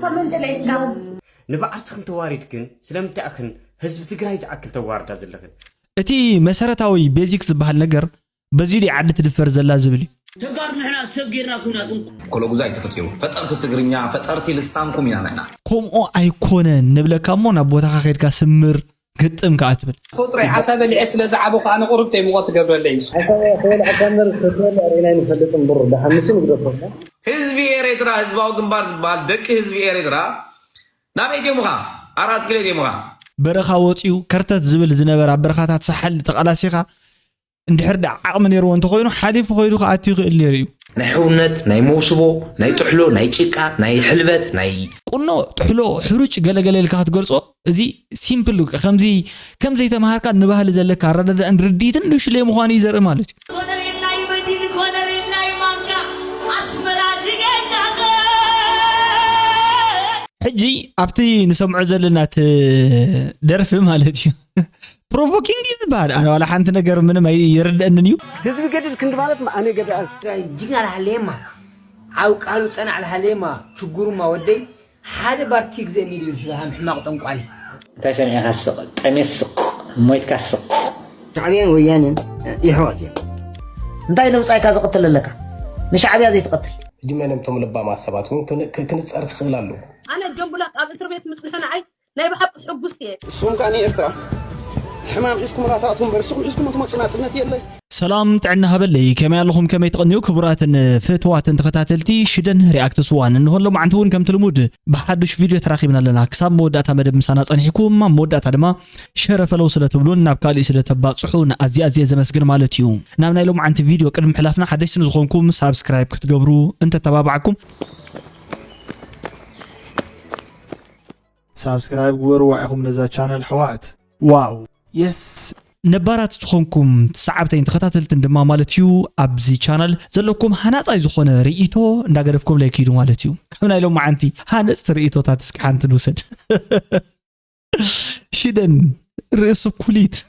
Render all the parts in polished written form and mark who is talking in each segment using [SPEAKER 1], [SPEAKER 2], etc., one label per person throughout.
[SPEAKER 1] فمن دليلك
[SPEAKER 2] نبعتكم تواردكن سلامتأخن حزب تግራይ تأكل تواردا زلخن
[SPEAKER 3] اتي مسارتاوي بيزكس بحال نجر بزيدي عدة الفر زلا زبلي
[SPEAKER 4] تقارن احنا تسجيرنا كنا
[SPEAKER 5] كل جزء تفكيروا فترت التجرينيا فترت لسانكم يا نحنا
[SPEAKER 3] كم او ايكونن نبلكا مون ابوتا خير كاسمر قطم كاتبل
[SPEAKER 6] فطري حسب العسل زعبوك انا قربتي مغط قبل ليش
[SPEAKER 7] خول عكمر فتول ارينا نفلت نبر ده حمسين قدرتنا
[SPEAKER 5] حزبي اريترا حزباو جنبار زبال دك حزبي اريترا نابيتي مخا 4 كيلو دي مخا
[SPEAKER 3] برخا وصيو كرتت زبل زنبر برخاتات سحل تقلاسيخا اندحر دع عقم نيرو انت خوينو حليف خوينو اتي خيل ليريو
[SPEAKER 8] نحونت ناي موسبو ناي تحلو ناي چيقا ناي حلبت ناي
[SPEAKER 3] قنو تحلو حروج غلغللك هتغلصو ازي سيمبل كمزي تمهاركا نبهل زلك ردد ان رديتن دش لي مخاني زر مالتي حجي ابتي نسمع زلنا درف مالتي بروفوكينج يزبال انا ولا حنت ነገር ምንም ይረዳንኒው
[SPEAKER 7] ህዝብ ገድል ክንድ ማለት ማኔ ገዳል
[SPEAKER 4] جينا على حليمه عاو قالوا صنع على حليمه شغورو ما ودي حدا بارتي غزني يدير شباب حماق طنقالي
[SPEAKER 7] تسمع خسق قميص مويت كسق شعبيان ويانن يحواجي انتي لو صايكا زقتل لك نشعبيا زي تقتل
[SPEAKER 9] جمانم توم لبا مع سباتهم كنصر خلالو
[SPEAKER 1] انا جنبلات اب اسر بيت مسلحنا عي ناي بحق حقوستي
[SPEAKER 9] سوم كاني ارترا حمام اسكم راتاتهم برسكم اسكم تمصناصنت يلي
[SPEAKER 3] سلام تعنا هبلي كما لكم كما يتقنيو كبرات فتوات تخاتلتي شدن رياكت سوان انه لو معنتون كم تلمود بحدش فيديو تراخيبنا لنا كساب موداتا مدب مسانا صنحكم ما موداتا دما شرف لو سلتبلون نابكالي سلتباصحون ازي زمسكن مالتيو نامنا لو معنت فيديو قدم حلافنا حدش نزخونكم سبسكرايب كتغبرو انت تبابعكم سبسكرايب وروعكم لذا channel حوات واو يس نبارات تخونكم صعبتين تخاتلتن دما مالتيو ابزي channel زلكم هناصاي زخونه رئيتو እንዳገደፍኩም ላይኪዱ مالتيو كمنا لو معنتي هناص رئيتو تاتسك حنت نوسد شدن رئيس كوليت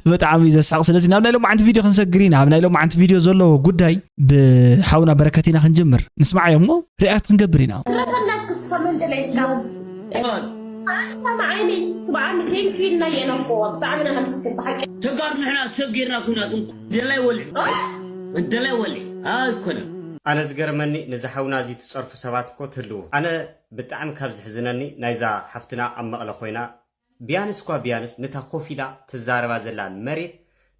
[SPEAKER 3] بتعامل اذا ساق سلازي نابنا لو معنت فيديو خنسغرينا نابنا لو معنت فيديو زلو غداي بحاونا بركتينا خنجمر نسمع يمو رياكت نغبرينا
[SPEAKER 1] الناس فمن دليلك ما عيني سبحان كين فينا ينقو طعمنا همسك بحق
[SPEAKER 4] تقارن احنا تسجيرنا كنا دلا يولي دلا يولي كنا
[SPEAKER 2] انا زغرمني نزحونا زي تصرف سبات كو تلو انا بتعم كابز حزنني نايزا حفتنا امقله خوينا بيانس كو بيانس نتا كوفيلا تزاربا زلان مريت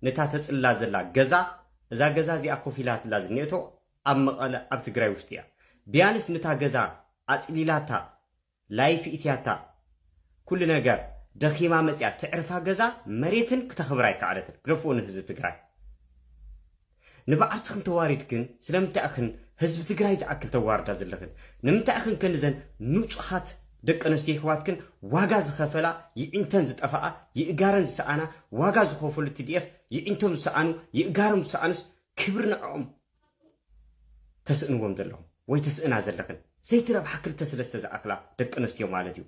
[SPEAKER 2] نتا تصلا زلا غزا اذا غزا زي اكوفيلا تلازنيتو امقله اب تግራይ ውሽጥያ بيانس نتا غزا اصليلاتا لايف ኢትያታ كل ነገር ደኺማ መጽያ ትዕርፋ ገዛ መሬትን ከተخبራይ ካዓለትን ግረፎን ህዝብ ትግራይ ንባዓርትክን ተዋሪድክን ስለምታእክን ህዝብ ትግራይ ተኣክል ተዋርዳ ዘለኽን ንምታእክን ከንዘን ንጹሃት ደቀነስቲ ህዋትክን ዋጋ ዝኸፈላ ይእንተን ዝጠፋአ ይእጋረን ዝሰኣና ዋጋ ዝኸፈሉ TDF ይእንቶም ዝሰኣኑ ይእጋረም ዝሰኣኑስ ክብር ንዕኦም ተስእንዎም ዘለኹም ወይ ተስእና ዘለኽን زيتربح كلتا سلسته زاكلا دقنستيو مالتيو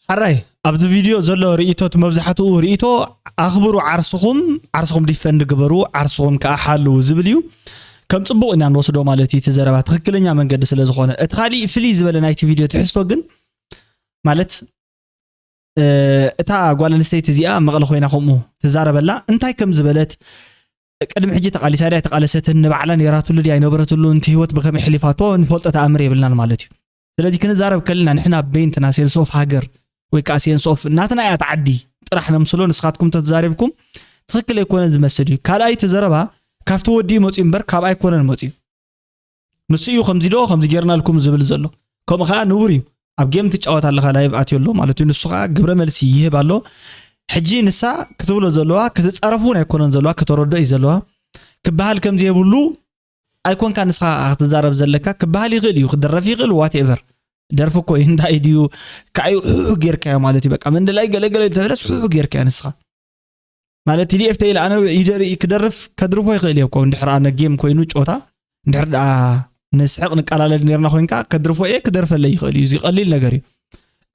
[SPEAKER 2] حراي ابز فيديو زلو ريتو تمبزحتو ريتو اخبروا عرسكم ديفند غبروا عرسكم كاحالو زبليو كم صبو ان نوصدو مالتي تزربا تخكلنيا منقد سلازخونه اتخالي فلي زبل نايت فيديو تحستو غن مالت اتا غوالن ستيت زيا مقله خوينا خمو تزاربلا انتاي كم زبلت قدم حجي تقالي ساري تقالستن بعلان يراتو لدي اينبرتلو انت هيوت بخم حليفاتو نفلطه امر يبلنا مالتي ስለዚህ كنزارب كلنا نحنا بينتنا سينسوف هاجر ወይ ካሲንሶፍ ናትና ያታዓዲ ጥራሕና ምስሎ ንስኻትኩም ተዛሪብኩም ትክክል ይኮነ ዝመስል ካልኣይ ተዘረባ ካፍቲ ወዲ መጽ እምበር ካብ ኣይኮነን መጽ ንስዩ ከምዚ ዶ ከምዚ ጌርናልኩም ዝብል ዘሎ ከምኻ ንውሪ ኣብ ጌም ትጫወት ኣለኻ ላይቭ ኣትየሎ ማለት ንስኻ ግብረ መልሲ ይህባሎ ሕጂ ንሳ ክትብሎ ዘለዋ ክትጻረፉን ኣይኮነን ዘለዋ ከተረዶ እዩ ዘለዋ ክበሃል ከምዚ ይብሉ ኣይኮን ካ ንስኻ ክትዛረብ ዘለካ ክበሃል ይኽእል እዩ ክደረፍ ይኽእል ዋትኤቨር درفكو إندا إديو كأيو حجر كيا مالتي بقى من دلائي قلقل تدرس حجر كيا نسخة مالتي دي افتيل أنا يقدر يكدرف كدرفو يخليه كون نحر أنا جيم كوينو جوتا نحر نسحق نقال على نيرنا خوينكا كدرفو إيه كدرف اللي يخليه يزي قليل نجاري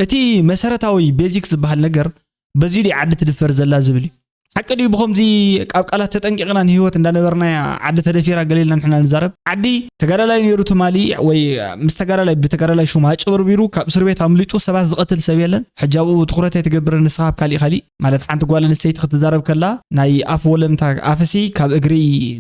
[SPEAKER 2] أتي مسارتاوي بيزكس بهالنجار بزيدي عدة الفرز اللازبلي
[SPEAKER 3] حق دي بخمزي قالات تطنققنا هيوت اندنبرنا عد تدفيرا قليلنا نحنا نزارب عدي تغرالاي نيرو تمالي وي مستغرالاي بتغرالاي شوما ጭብር ቢሩ ካብ እስር ቤት አምልጡ ሰባት ዝቀትል ሰብ የለን ሕጃቡ ትኩረት የተገብረ ንስሓብ ካሊ ማለት ሓንቲ ጓል አንስተይቲ ክትዛረብ ከላ ናይ አፍ ወለምታ አፍሲ ካብ እግሪ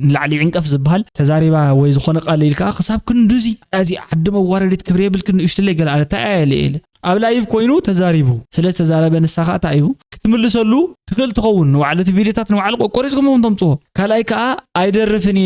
[SPEAKER 3] ንላዕሊ ዕንቀፍ ዝብሃል ተዛሪባ ወይ ዝኾነ ቃሊልካ ክሳብ ክንዱዚ እዚ ዓዲ መዋረዲት ክብረ ይብልክን እሽትለይ ገለ አለታ አይለ ኣብ ላይቭ ኮይኑ ተዛሪቡ ስለዚህ ተዛረበ ንሳኻ ታዩ ክትምልሰሉ ትክል ትኸውን ወዓለት ቪዲዮታት ንወዓል ቆሪስኩም ተምጽኦ ካላይ ከዓ አይደርፍኒ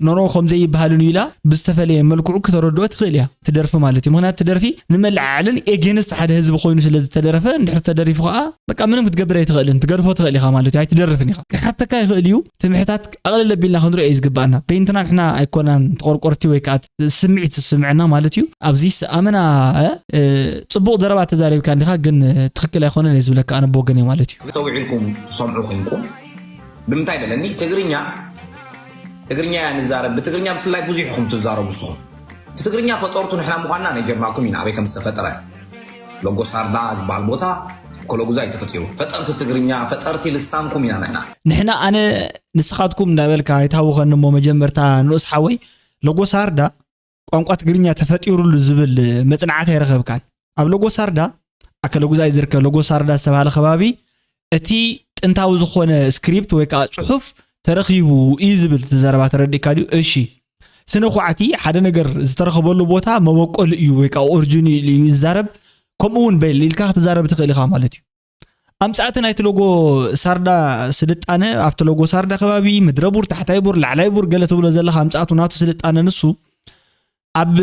[SPEAKER 3] ኖሮ ከምዘ ይባሃሉን ኢላ ብስተፈለየ መልክዑ ከተረድኦ ትኽእል ያ ትደርፍ ማለት እዩ ምክንያት ትደርፊ ንመልዓልን ኤጌንስት ሓደ ህዝብ ኮይኑ ስለዚ ተደረፈ እንድሕር ተደሪፉ ከዓ በቃ ምንም ክትገብር ኣይትኽእልን ትገርፎ ትኽእል ኢኻ ማለት እዩ ኣይትደርፍኒ ኢኻ ሓተካ ይኽእል እዩ ትምሕታት ኣቕልል ለቢልና ክንሪኦ ይዝግባና በእንትና ንሕና ኣይኮናን ተቆርቆርቲ ወይ ከዓ ስምዒት ስምዕና ማለት እዩ ኣብዚ ኣመና ጽቡቕ ዘረባ ተዛሪብካ እንዲኻ ግን ትክክል ኣይኮነን ዝብለካ ኣነ ቦገኔ ማለት እዩ
[SPEAKER 5] ተውዒልኩም ትሰምዑ ኮይንኩም ብምንታይ ደለኒ ትግርኛ ንዛረብ ብትግርኛ ብፍላይ ብዙሕኩም ትዛረቡ ሰው ትግርኛ ፈጠርቱ ንሕና ምዃንና ነገርናኩም ኢና ኣበይ ከም ዝተፈጠረ ሎጎ ሳርዳ ዝበሃል ቦታ ኮሎጉዛ ይተፈጥሩ ፈጠርቲ ትግርኛ ፈጠርቲ ልሳንኩም ኢና ንሕና
[SPEAKER 3] ኣነ ንስኻትኩም እንዳበልካ አይታወኸን ሞ መጀመርታ ንኡስ ሓወይ ሎጎ ሳርዳ ቋንቋ ትግርኛ ተፈጢሩሉ ዝብል መጽናዓት ይረኸብካን ኣብ ሎጎ ሳርዳ ኣከለጉዛ ይዝርከብ ሎጎ ሳርዳ ዝተባሃለ ከባቢ እቲ ጥንታዊ ዝኾነ ስክሪፕት ወይ ከዓ ጽሑፍ ተረኺቡ ዝብል ተዛረባ ተረዲካ ዲዩ እሺ ስነኹዓቲ ሓደ ነገር ዝተረኸበሉ ቦታ መበቆል እዩ ወይ ከዓ ኦሪጂን እዩ ይዛረብ ከምኡውን በሊልካ ተዛረብ ትኽእል ኢኻ ማለት እዩ ኣምጻእቲ ናይቲ ሎጎ ሳርዳ ስልጣነ ኣብቲ ሎጎ ሳርዳ ከባቢ ምድረቡር ታሕታይቡር ላዕላይቡር ገለ ትብሎ ዘለኻ ኣምጻእቱ ናቱ ስልጣነ ንሱ ኣብ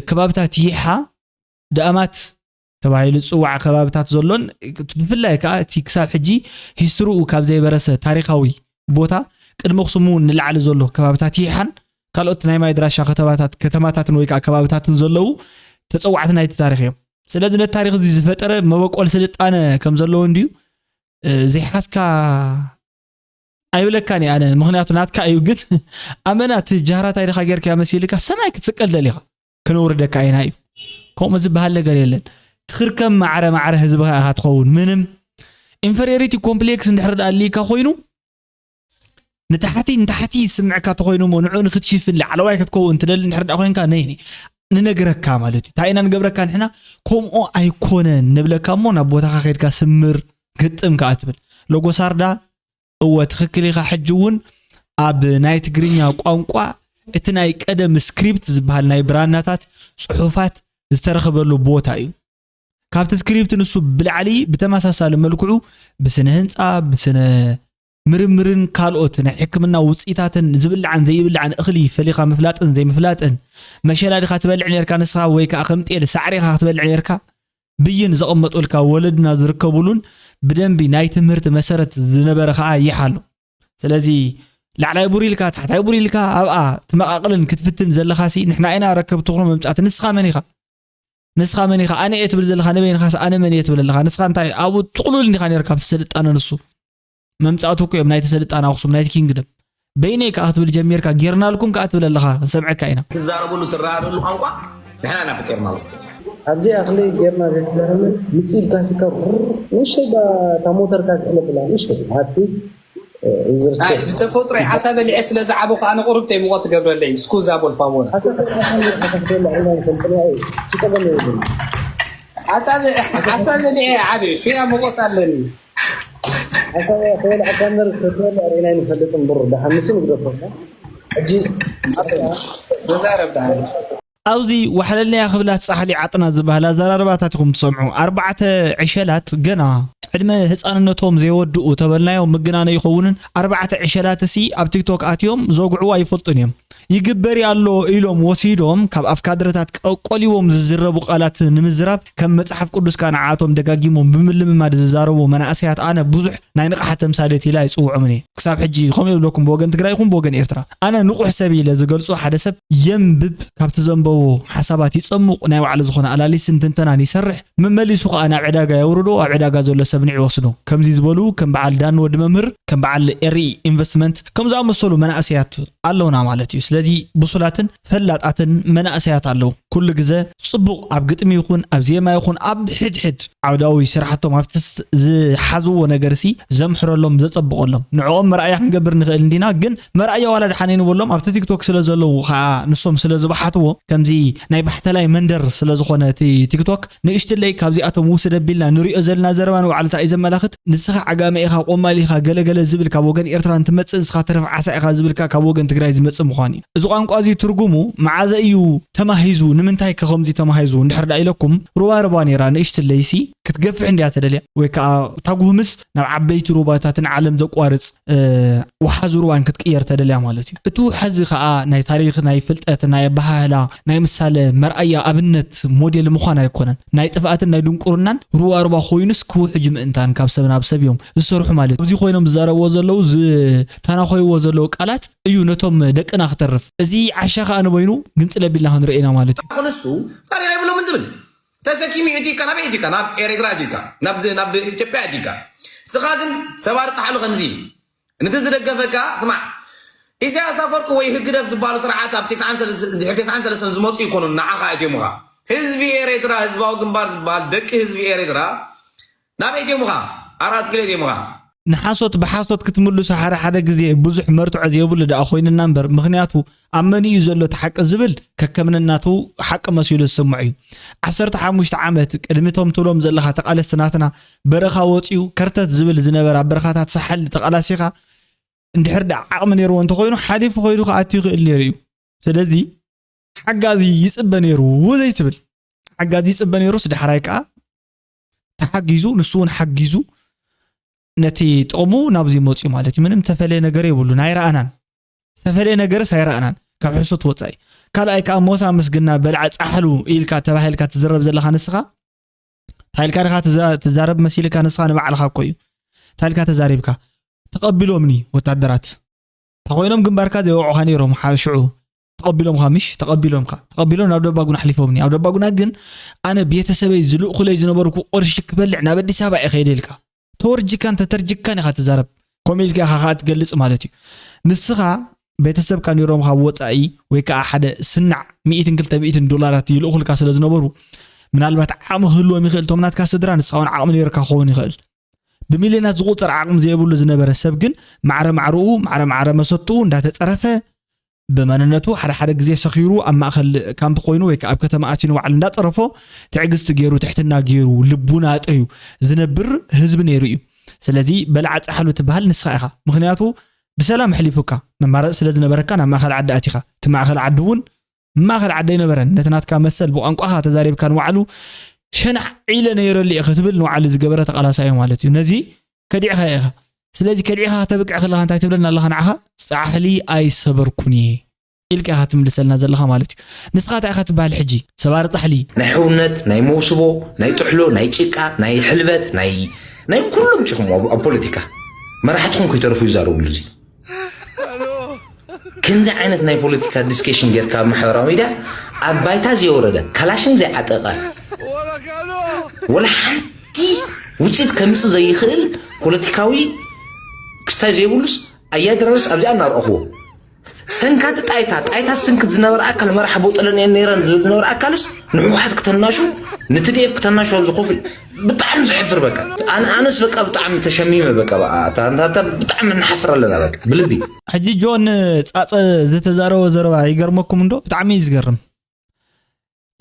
[SPEAKER 3] ከባብታት ይሓ ደኣማት ተባሂሉ ጽዋዕ ከባብታት ዘሎን ብፍላይ ከዓ እቲ ክሳብ ሕጂ ሂስትሪኡ ካብ ዘይበረሰ ታሪኻዊ ቦታ ቅድሚ ኣኽሱም ንላዕሊ ዘሎ ከባብታት ይሓን ካልኦት ናይ ማይ ድራሻ ከተማታትን ወይ ከዓ ከባብታትን ዘለዉ ተጸዋዕቲ ናይቲ ታሪኽ እዮም ስለዚ ነቲ ታሪኽ እዚ ዝፈጠረ መበቆል ስልጣነ ከም ዘለዎ እንድዩ ዘይሓስካ ኣይብለካኒ ኣነ ምክንያቱ ናትካ እዩ ግን ኣመናት ጃህራት ኣይደኻ ጌርካ መሲልካ ሰማይ ክትስቀል ደሊኻ ክነውርደካ ኢና እዩ ከምኡ ዝበሃል ነገር የለን ትኽርከም ማዕረ ህዝብኻ ትኸውን ምንም ኢንፌሪዮሪቲ ኮምፕሌክስ እንድሕር ዳሊካ ኮይኑ ንታሕቲ ስምዕካ ተኮይኑ ንዑ ንክትሽፍን ላዕለዋይ ክትከውን ትደሊ እንድሕር ዳ ኮይንካ ነይኒ ንነግረካ ማለት እዩ ታይና ንገብረካ ንሕና ከምኡ ኣይኮነን ንብለካ ሞ ናብ ቦታኻ ከይድካ ስምር ግጥም ከዓ ትብል ሎጎ ሳርዳ እወ ትክክል ኢኻ ሕጂ እውን ኣብ ናይ ትግርኛ ቋንቋ እቲ ናይ ቀደም ስክሪፕት ዝበሃል ናይ ብራናታት ጽሑፋት ዝተረኸበሉ ቦታ እዩ ካብቲ ስክሪፕት ንሱ ብላዕሊ ብተመሳሳሊ መልክዑ ብስነ ህንፃ ብስነ ምርምርን ካልኦት ናይ ሕክምና ውፅኢታትን ዝብልዓን ዘይብልዓን እኽሊ ፈሊኻ ምፍላጥን ዘይምፍላጥን መሸላዲኻ ትበልዕ ነርካ ንስኻ ወይ ከዓ ከምጤል ሳዕሪኻ ክትበልዕ ነርካ ብይን ዘቐመጡልካ ወለድና ዝርከቡሉን ብደንቢ ናይ ትምህርቲ መሰረት ዝነበረ ከዓ ይሓሉ ስለዚ ላዕላይ ቡሪልካ ታሕታይ ቡሪልካ ኣብኣ ትመቃቅልን ክትፍትን ዘለኻሲ ንሕና ኢና ረከብትኹም መምጻት ንስኻ መን ኢኻ ኣነ እየ ትብል ዘለኻ ነበይንኻስ ኣነ መን እየ ትብል ዘለኻ ንስኻ እንታይ ኣብኡ ጥቕሉል እንዲኻ ነርካ ብትሰልጣነ ንሱ መምጻቱ እኮ እዮም ናይቲ ስልጣነ ኣኽሱም ናይቲ ኪንግደም በይነይ ከዓ ክትብል ጀሚርካ ጌርናልኩም ከዓ ትብል ኣለኻ ንሰምዐካ ኢና
[SPEAKER 5] ትዛረበሉ ትራሃደሉ ቋንቋ ንሕና ኢና ፈጢርናሉ
[SPEAKER 10] ኣብዚ ኣኽሊ ጌርና ዘተዛረበ ምፅኢልካ ሲካ ንሸይ ታሞተርካ ዝዕለብላ ንሸይ ሃቲ
[SPEAKER 6] ተፈጥሮ ዓሳ በሊዐ ስለ ዝዓበኹ ኣነ ቁርብተይ ምቆ ትገብረለይ ስኩዛ ቦልፋቦና ዓሳ በሊዐ ዓብይ ፊያ ምቆት ኣለኒ ዓሳ ኮል ዓሳመር ከተል ኣሪና ንፈልጥ ምብር ዳሓምስን ግደፈና እጂ ተዛረብ
[SPEAKER 3] ኣብዚ ወሓለልናያ ክብላት ጻሕሊ ዓጥና ዝበሃላ ዘራረባታትኩም ትሰምዑ 4 ዕሸላት ገና ዕድመ ህፃንነቶም ዘይወድኡ ተበልናዮም ምግናነ ይኸውንን 4 ዕሸላት ሲ ኣብ ቲክቶክ ኣትዮም ዘጉዕዋ ይፈልጡን እዮም ይግበር ያሎ ኢሎም ወሲዶም ካብ ኣፍካድረታት ቆሊዎም ዝዝረቡ ቃላት ንምዝራብ ከም መጽሓፍ ቅዱስ ካናዓቶም ደጋጊሞም ብምልምማድ ዝዛረቡ መናእሰያት ኣነ ብዙሕ ናይ ንቕሓት ተምሳሌት ኢላ ይጽውዑምኒ ክሳብ ሕጂ ከም ይብለኩም ብወገን ትግራይ ይኹም ብወገን ኤርትራ ኣነ ንቑሕ ሰብ ኢለ ዝገልጹ ሓደ ሰብ የንብብ ካብቲ ዘንበቦ ሓሳባት ይጸምቕ ናይ ባዕሉ ዝኾነ ኣላሊስን ትንተናን ይሰርሕ መመሊሱ ከዓ ናብ ዕዳጋ የውርዶ ኣብ ዕዳጋ ዘሎ ሰብ ንዕ ይወስዶ ከምዚ ዝበሉ ከም በዓል ዳን ወዲ መምህር ከም በዓል ኤሪ ኢንቨስትመንት ከም ዝኣመሰሉ መናእሰያት ኣለውና ማለት እዩ ስለዚ ብሱላትን ፈላጣትን መናእሰያት ኣለዉ ኩሉ ግዜ ጽቡቕ ኣብ ግጥሚ ይኹን ኣብ ዜማ ይኹን ኣብ ሕድሕድ ዓውዳዊ ስራሕቶም ኣብቲ ዝሓዝዎ ነገርሲ ዘምሕረሎም ዘጸብቆሎም ንዕኦም መርኣያ ክንገብር ንኽእል እንዲና ግን መርኣያ ዋላ ድሓነ ንብሎም ኣብቲ ቲክቶክ ስለ ዘለዉ ከዓ ንሶም ስለ ዝባሓትዎ ከምዚ ናይ ባሕተላይ መንደር ስለ ዝኾነ እቲ ቲክቶክ ንእሽትለይ ካብዚኣቶም ውስደ ቢልና ንሪኦ ዘለና ዘረባ ንባዕልታ እዩ ዘመላኽት ንስኻ ዓጋመ ኢኻ ቆማሊ ኢኻ ገለገለ ዝብል ካብ ወገን ኤርትራ እንትመጽእ ንስኻ ተረፍ ዓሳ ኢኻ ዝብልካ ካብ ወገን ትግራይ ዝመጽእ ምዃኑ እዩ እዚ ቋንቋ እዚ ትርጉሙ መዓዘ እዩ ተማሂዙ ንምንታይ ከምዚ ተማሂዙ እንድሕር ዳ ኢለኩም ሩባ ነይራ ንእሽትለይሲ ክትገፍሕ እንዲያ ተደልያ ወይ ከዓ ታጉህምስ ናብ ዓበይቲ ሩባታትን ዓለም ዘቋርጽ ወሓዚ ሩባን ክትቅየር ተደልያ ማለት እዩ እቱ ሕዚ ከዓ ናይ ታሪኽ ናይ ፍልጠት ናይ ባህላ ናይ ምሳሌ መርኣያ ኣብነት ሞዴል ምዃን ኣይኮነን ናይ ጥፍኣትን ናይ ድንቁርናን ሩባ ኮይኑስ ክውሕጅ ምእንታን ካብ ሰብ ናብ ሰብ እዮም ዝሰርሑ ማለት እዚ ኮይኖም ዝዛረብዎ ዘለዉ ተናኾይዎ ዘለዉ ቃላት እዩ ነቶም ደቅና ክተርፍ እዚ ዓሻኻ ኣንበይኑ ግን ጽለቢልና ክንርኢና ማለት እዩ
[SPEAKER 5] ኮንሱ ታሪክ አይብሎም እንድብል ተሰኪሚ እቲካ ናብ እቲካ ናብ ኤርትራ እቲካ ናብ ኢትዮጵያ እቲካ ስኻ ግን ሰባር ጻሕሉ ከምዚ ነቲ ዝደገፈካ ስማዕ ኢሳያስ አፈወርቂ ወይ ህግደፍ ዝበሃሉ ስርዓት ኣብ 93 ዝመፁ ይኮኑ ንዓኻ እትዮምኻ ህዝቢ ኤርትራ ህዝባዊ ግንባር ዝበሃል ደቂ ህዝቢ ኤርትራ ናብ እትዮምኻ 4 ኪሎ እትዮምኻ
[SPEAKER 3] ንሓሶት ብሓሶት ክትምልሱ ሓደ ግዜ ብዙሕ መርትዖ የብሉ ዳ ኮይንና እምበር ምኽንያቱ ኣመኒ እዩ ዘሎ ተሓቂ ዝብል ከከምንናቱ ሓቂ መሲሉ ዝስምዕ እዩ 15 ዓመት ቅድሚቶም ትብሎም ዘለኻ ተቃለስናትና በረኻ ወፂኡ ከርተት ዝብል ዝነበረ ኣብ በረኻታት ሰሓል ተቃላሲኻ እንድሕር ዳ ዓቕሚ ነይርዎ እንተኮይኑ ሓሊፉ ኮይዱ ከኣት ይኽእል ነይሩ እዩ ስለዚ ሓጋዚ ይጽበ ነይሩ ወዘይ ትብል ሓጋዚ ይጽበ ነይሩ ስድሕራይ ከዓ ተሓጊዙ ንሱውን ሓጊዙ ነቲ ጥቕሙ ናብዚ መፅኡ ማለት እዩ ምንም ተፈለየ ነገር የብሉ ናይ ረኣናን ተፈለየ ነገር ሳይረኣናን ካብ ሕሶት ወፃኢ ካልኣይ ከዓ ሞሳ ምስግና በልዓ ጻሕሉ ኢልካ ተባሂልካ ትዝረብ ዘለኻ ንስኻ ታይልካ ዲኻ ትዛረብ መሲልካ ንስኻ ንባዕልኻ እኮ እዩ ታይልካ ተዛሪብካ ተቐቢሎምኒ ወታደራት ተኾይኖም ግንባርካ ዘይወቑኻ ነይሮም ሓሽዑ ተቐቢሎምካ ምሽ ተቐቢሎም ናብ ደባጉና ሓሊፎምኒ ኣብ ደባጉና ግን ኣነ ቤተሰበይ ዝልእኹለይ ዝነበርኩ ቁርሺ ክበልዕ ናብ ኣዲስ ኣበባ ይኸይደ ኢልካ ተወርጅካን ተተርጅካን ኢኻ ትዛረብ ኮሚልካ ኢኻ ትገልጽ ማለት እዩ ንስኻ ቤተሰብካ ነይሮምካ ወፃኢ ወይ ከዓ ሓደ ስናዕ 100-200 ዶላራት ይልእኹልካ ስለ ዝነበሩ ምናልባት ዓቕሚ ክህልዎም ይኽእል ቶም ናትካ ስድራ ንስኻውን ዓቕሚ ነይርካ ክኸውን ይኽእል ብሚልዮናት ዝቑፀር ዓቕሚ ዘይብሉ ዝነበረ ሰብ ግን ማዕረ መሰጡ እንዳተፀረፈ በመንነቱ ሓደ ግዜ ሰኺሩ ኣብ ማእኸል ካምፕ ኮይኑ ወይ ከዓ ኣብ ከተማ ኣቲኑ ባዕሉ እንዳፀረፎ ትዕግስቲ ገይሩ ትሕትና ገይሩ ልቡና ኣጥርዩ ዝነብር ህዝቢ ነይሩ እዩ ስለዚ በልዓ ጻሕሉ ትበሃል ንስኻ ኢኻ ምኽንያቱ ብሰላም ሕሊፉካ መማረፅ ስለ ዝነበረካ ናብ ማእኸል ዓዲ ኣቲኻ እቲ ማእኸል ዓዲ እውን ማእኸል ዓዲ ይነበረን ነቲ ናትካ መሰል ብቋንቋኻ ተዛሪብካ ንባዕሉ ሸናዕ ዒለ ነይረሉ ኢኻ ትብል ንባዕሉ ዝገበረ ተቃላሳዮ ማለት እዩ ነዚ ከዲዕኻ ኢኻ ስለዚ ከዲዕኻ ተብቅዕ ከለኻ እንታይ ትብለና ኣለኻ ንዓኻ ጻሕሊ ኣይሰበርኩኒ ኢልካ ኢኻ ትምልሰልና ዘለኻ ማለት እዩ ንስኻ እንታይ ኢኻ ትበሃል ሕጂ ሰባር ጻሕሊ
[SPEAKER 8] ናይ ሕውነት ናይ መውስቦ ናይ ጥሕሎ ናይ ጭቃ ናይ ሕልበት ናይ ኩሎም ጭኹም ኣብ ፖለቲካ መራሕትኩም ከይተረፉ ይዛረብሉ እዚ ክንዚ ዓይነት ናይ ፖለቲካ ዲስከሽን ጌርካ ኣብ ማሕበራዊ ሚድያ ኣብ ባይታ ዘይወረደ ካላሽን ዘይዓጠቐ ወላ ሓንቲ ውፅኢት ከምፅእ ዘይኽእል ፖለቲካዊ ክስታይ ዘይብሉስ ኣያድረስ ኣብዚኣ እናርአኽዎ ሰንካት ጣይታ ስንክት ዝነበረ ኣካል መራሒ ቦጠለን እየን ነይረን ዝብል ዝነበረ ኣካልስ ንሕወሓት ክተናሹ ንትዲኤፍ ክተናሹ ኣብ ዝኸፍል ብጣዕሚ ዝሕፍር በቃ ኣነስ በቃ ብጣዕሚ ተሸሚመ በቃ ብጣዕሚ ንሓፍር ኣለና በቃ ብልቢ
[SPEAKER 3] ሕጂ ጆን ጻፀ ዝተዛረበ ዘረባ ይገርመኩም እንዶ ብጣዕሚ ዝገርም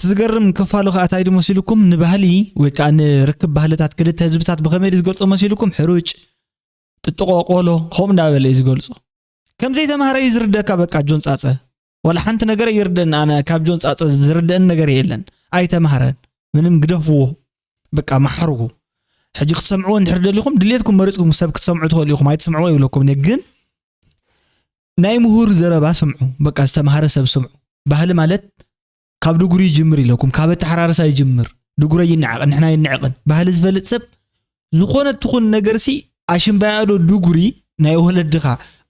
[SPEAKER 3] ትዝገርም ክፋሉ ከዓ እንታይ መሲልኩም ንባህሊ ወይ ከዓ ንርክብ ባህልታት ክልተ ህዝብታት ብኸመይ ዝገልጾ መሲልኩም ሕሩጭ ጥጥቆቆሎ ከም እንዳበለ ዝገልጾ ከምዘይ ተማሃረ ይዝርደካ በቃ ጆን ጻፀ ወላ ሓንቲ ነገር ይርደን ኣነ ካብ ጆን ጻፀ ዝርደን ነገር የለን ኣይተማሃረን ምንም ግደፍዎ በቃ ማሕርጉ ሕጂ ክትሰምዕዎ እንድሕር ደሊኹም ድሌትኩም መሪፅኩም ሰብ ክትሰምዑ ትኽእሉ ኢኹም ኣይትሰምዕዎ ይብለኩም ግን ናይ ምሁር ዘረባ ስምዑ በቃ ዝተማሃረ ሰብ ስምዑ ባህሊ ማለት ካብ ድጉሪ ይጅምር ኢለኩም ካብ ተሓራርሳ ይጅምር ድጉሪ ይንዓቅን ንሕና ይንዕቅን ባህሊ ዝፈልጥ ሰብ ዝኾነ ትኹን ነገርሲ ኣሽምባያዶ ድጉሪ ናይ ወለድኻ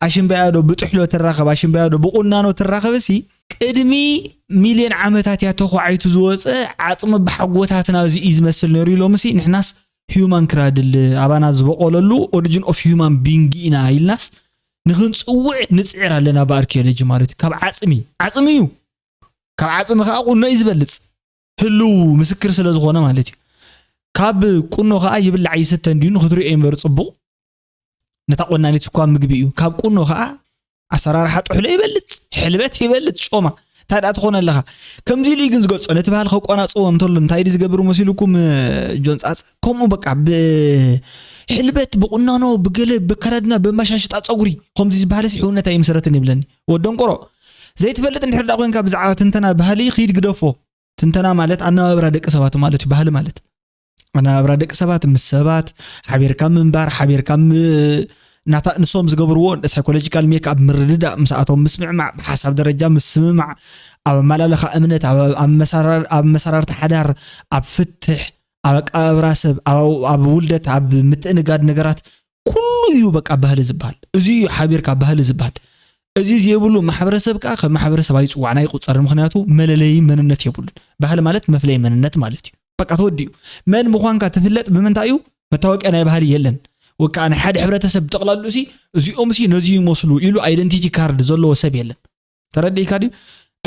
[SPEAKER 3] ኣሽምባያዶ ብጥሕሎ ተራኸብ ኣሽምባያዶ ብቁናኖ ተራኸብሲ ቅድሚ ሚልዮን ዓመታት ያተኸዓይቱ ዝወፀ ዓጽሚ ብሓጎታትና እዚ ዝመስል ነይሩ ኢሎምሲ ንሕናስ ሂዩማን ክራድል ኣባና ዝበቆለሉ ኦሪጂን ኦፍ ሂዩማን ቢንግ ኢና ኢልናስ ንኽንፅውዕ ንፅዕር ኣለና ብኣርኪኦሎጂ ማለት ካብ ዓፅሚ እዩ ካብ ዓፅሚ ከዓ ቁኖ እዩ ዝበልፅ ህሉ ምስክር ስለ ዝኾነ ማለት እዩ ካብ ቁኖ ከዓ ይብላዕ ይስተን ድዩ ንኽትሪኦ ይንበር ፅቡቕ ነታ ቆናኒት እኳ ምግቢ እዩ ካብ ቁኖ ከዓ ኣሰራርሓ ጥሕሎ ይበልፅ ሕልበት ይበልፅ ጮማ ታዲኣ ትኾነ ኣለኻ ከምዚ ኢሉ ግን ዝገልፆ ነቲ ባህል ከቋናፅዎ እንተሎ እንታይ ዲ ዝገብሩ መሲሉኩም ጆን ፃፀ ከምኡ በቃ ብሕልበት ብቁናኖ ብገለ ብከረድና ብመሻሽጣ ፀጉሪ ከምዚ ዝበሃል ሕውነት ኣይምስረትን ይብለኒ ወደንቆሮ ዘይትፈልጥ እንድሕር ዳ ኮንካ ብዛዕባ ትንተና ባህሊ ኺድ ግደፎ ትንተና ማለት ኣነባብራ ደቂ ሰባት ማለት እዩ ባህሊ ማለት ኣነባብራ ደቂ ሰባት ምስ ሰባት ሓቢርካ ምንባር ሓቢርካ ናታ ንሶም ዝገብርዎ ሳይኮሎጂካል ሜክኣፕ ምርድዳእ ምስኣቶም ምስምዕማዕ ብሓሳብ ደረጃ ምስምማዕ ኣብ መላለኻ እምነት ኣብ መሰራርቲ ሓዳር ኣብ ፍትሕ ኣብ ቀብራ ሰብ ኣብ ውልደት ኣብ ምትእንጋድ ነገራት ኩሉ እዩ በቃ ባህሊ ዝበሃል እዚ ሓቢርካ ባህሊ ዝበሃል እዚ ዝየብሉ ማሕበረሰብ ከዓ ከም ማሕበረሰብ ኣይፅዋዕና ይቁፀር ምክንያቱ መለለይ መንነት የብሉን ባህሊ ማለት መፍለይ መንነት ማለት እዩ በቃ ተወዲኡ መን ምዃንካ ትፍለጥ ብምንታይ እዩ መታወቂያ ናይ ባህሊ የለን ወካ ናይ ሓደ ሕብረተሰብ ጠቕላሉ ሲ እዚኦም ሲ ነዚ ይመስሉ ኢሉ አይደንቲቲ ካርድ ዘለዎ ሰብ የለን ተረዲእካ ድዩ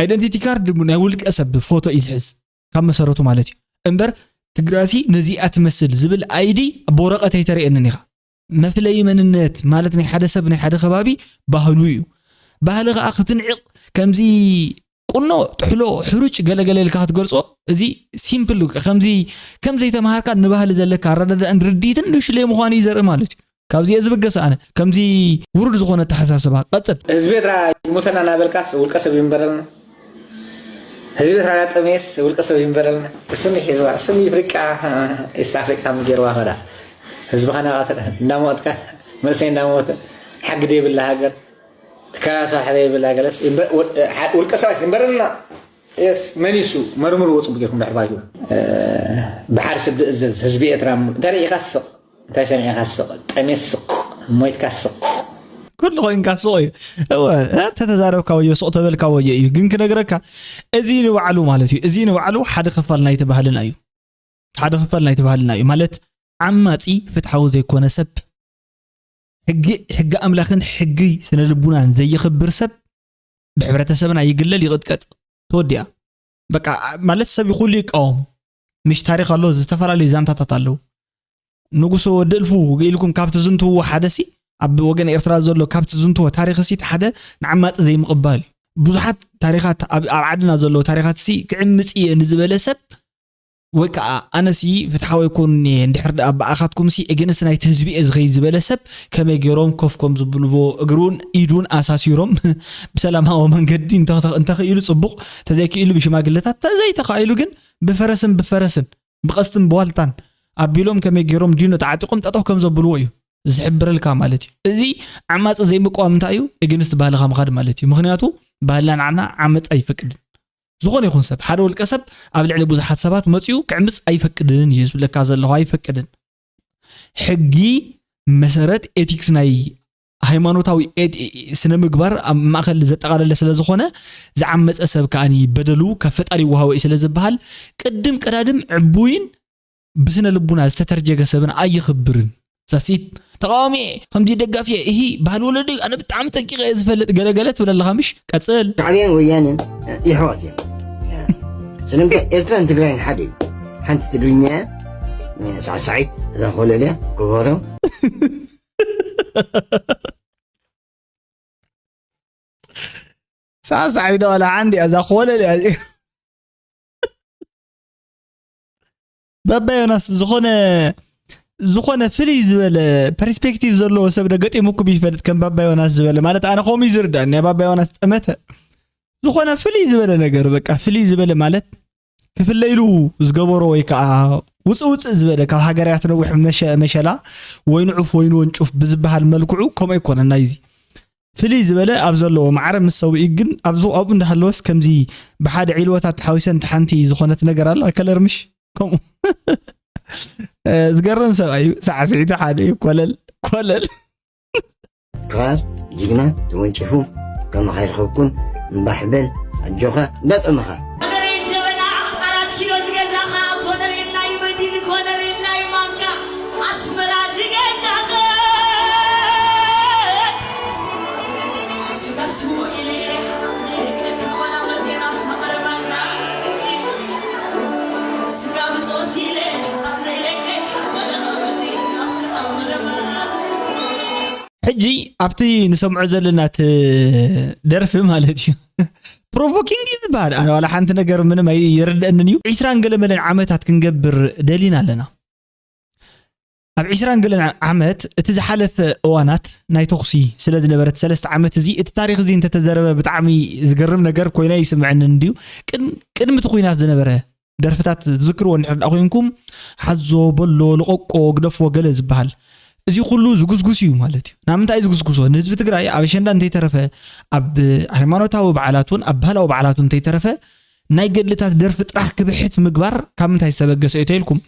[SPEAKER 3] አይደንቲቲ ካርድ ናይ ውልቀ ሰብ ፎቶ ይዝሕዝ ካብ መሰረቱ ማለት እዩ እምበር ትግራሲ ነዚኣ ትመስል ዝብል አይዲ በወረቐት ኣይተርእየንን ኢኻ መፍለይ መንነት ማለት ናይ ሓደ ሰብ ናይ ሓደ ከባቢ ባህሉ እዩ ባህሊ ከዓ ክትንዕቕ ከምዚ ቁኖ ጥሕሎ ሕሩጭ ገለገለ ኢልካ ክትገልጾ እዚ ሲምፕል ከምዚ ተማሃርካ ንባህሊ ዘለካ ኣረዳድእን ርዲእትን ንሽለይ ምዃኑ እዩ ዘርኢ ማለት እዩ ካብዚ ዝብገሰ ኣነ ከምዚ ውሩድ ዝኾነ ተሓሳስባ ቀፅል
[SPEAKER 7] ህዝቢ ኤርትራ ይሞተና ናበልካስ ውልቀ ሰብ ይንበረልና ህዝቢ ኤርትራ ጠሜስ ውልቀ ሰብ ይንበረልና እሱም ይሕዝባ እሱም ይፍሪቃ ኢስት ኣፍሪካ ምጌርዋ ኸዳ ህዝቢ ኸናቃተለ እንዳሞትካ መልሰይ እንዳሞተ ሓግደ የብላ ሃገር تكاسة حليب لا جلس والكسرة ينبرنا يس منيسو مرمر وصب بيكم بحبايو بحر سد حزبية ترام ترى يخسق تشان يخسق تمسق ما يتكسق
[SPEAKER 3] كل غين كسوي هو تتزارب كوي صوت بالكوي يمكن كده جركا أزين وعلو مالتي أزين وعلو حد خفلنا يتبهلنا أيو حد خفلنا يتبهلنا أيو مالت عماتي فتحوا زي كون سب حق أملاخن حقي سنة لبنان زي خبر سب بحبرة سبنا يقلل يغدقت توديا بقى مالت سب يقول لك مش تاريخ الله زتفر على زام تتطلو نقصو دلفو قيلكم كابت زنتو حدثي أب وجن إرتراز زلو كابت زنتو تاريخ سيت حدا نعمات زي مقبالي بزحت تاريخات عدنا زلو تاريخات سي كعمس إيه نزبل سب وكا أنا سي فتحاول يكون ندحر أخذكم سي أجنس نايت هزبي إزغي زبالة سب كما يجرون كوفكم زبلبو أجرون إيدون أساسيرهم بسلام هوا من قدين انت خيلو صبق تذاكي إلو بشما قلتها تزاي تخيلو جن بفرسن بقصتن بوالتان أبيلهم كما يجرون دينو تعاتقهم تطوكم زبلويو زحبر الكامالتي زي عماس زي مقوام تايو أجنس بالغ مخاد مالتي مخنياتو بالان عنا عمت أي فكر زغون يكون سب حدا والكسب قبل على بوزحات سبات متيو كعمص ايفقدن يجب لك زلو ايفقدن حقي مسرت ايتيكس ناي ሃይማኖታዊ ስነ ምግባር ማእከል ዘጠቃለለ ስለ ዝኾነ ዝዓመፀ ሰብ ካኒ በደሉ ከፈጣሪ ወሃው ስለ ዝበሃል ቅድም ቀዳድም ዕቡይን ብስነ ልቡና ዝተተርጀገ ሰብን ኣይኽብርን ሳሲት ተቃዋሚ ከምዚ ደጋፊ እሂ ባህል ወለዲ ኣነ ብጣዕሚ ጠንቂቀ ዝፈልጥ ገለገለት ብለለኻ ምሽ ቀጽል
[SPEAKER 7] ሻዕብያን ወያንን ይሕዋት እዮም ስለምከ ኤርትራን ትግራይን ሓደ ሓንቲ ትግርኛ ሳዕሳዒት እዛ ኮለለ ክበሮ
[SPEAKER 3] ሳዕሳዒት ወላ ዓንዲ እዛ ኮለለ ባባዮናስ ዝኾነ ፍሪ ዝበለ ፐርስፔክቲቭ ዘለዎ ሰብ ደገጢሙኩ ቢፈልጥ ከም ባባዮናስ ዝበለ ማለት ኣነ ኸም ይዝርዳኒ ባባዮናስ ጠመተ ዝኾነ ፍሪ ዝበለ ነገር በቃ ፍሪ ዝበለ ማለት ክፍለይሉ ዝገበሮ ወይ ከዓ ውፅውፅእ ዝበለ ካብ ሃገራት ነውሕ መሸላ ወይኑ ዑፍ ወይኑ ወንጩፍ ብዝበሃል መልክዑ ከምኡ ይኮነና ይዚ ፍሪ ዝበለ ኣብ ዘለዎ ማዕረ ምስ ሰብኢ ግን ኣብዙ ኣብኡ እንዳሃለወስ ከምዚ ብሓደ ዒልወታት ተሓዊሰን ተሓንቲ ዝኾነት ነገር ኣላ ከለርምሽ ከምኡ ዝገርም ሰብኣዩ ሳዕስዒቱ ሓደ እዩ ኮለል
[SPEAKER 7] قال جينا تونشفو كما خير خوكم مبحبل الجوخة لا تمخا
[SPEAKER 3] حجي أبتي نسمع زلنا درف مالتي بروفوكينج يزبال أنا ولا حنت نجر من ما يرد أنني 20 قل من العامات هتكنجبر دلينا لنا أب 20 قل عامات تزحلف أوانات نايتوخسي سلد نبرت 3 عامات زي التاريخ زي أنت تزرب بتعمي زقرم نجر كوينا يسمع نديو كن متخوينات زنبره درفتات ذكروا نحن أخوينكم حزو بلو لقوق قدف وجلز بحال زي كله زغزغسيو مالتي نامنتا زغزغسو نزب تግራይ ኣብ ሸንዳ እንተይ ተረፈ ኣብ ሃይማኖታዊ በዓላቱን ኣብ ባህላዊ በዓላቱን እንተይ ተረፈ ናይ ገድልታት ደርፍ ጥራሕ ክብሕት ምግባር ካብ ምንታይ ሰበገሰ እተይልኩም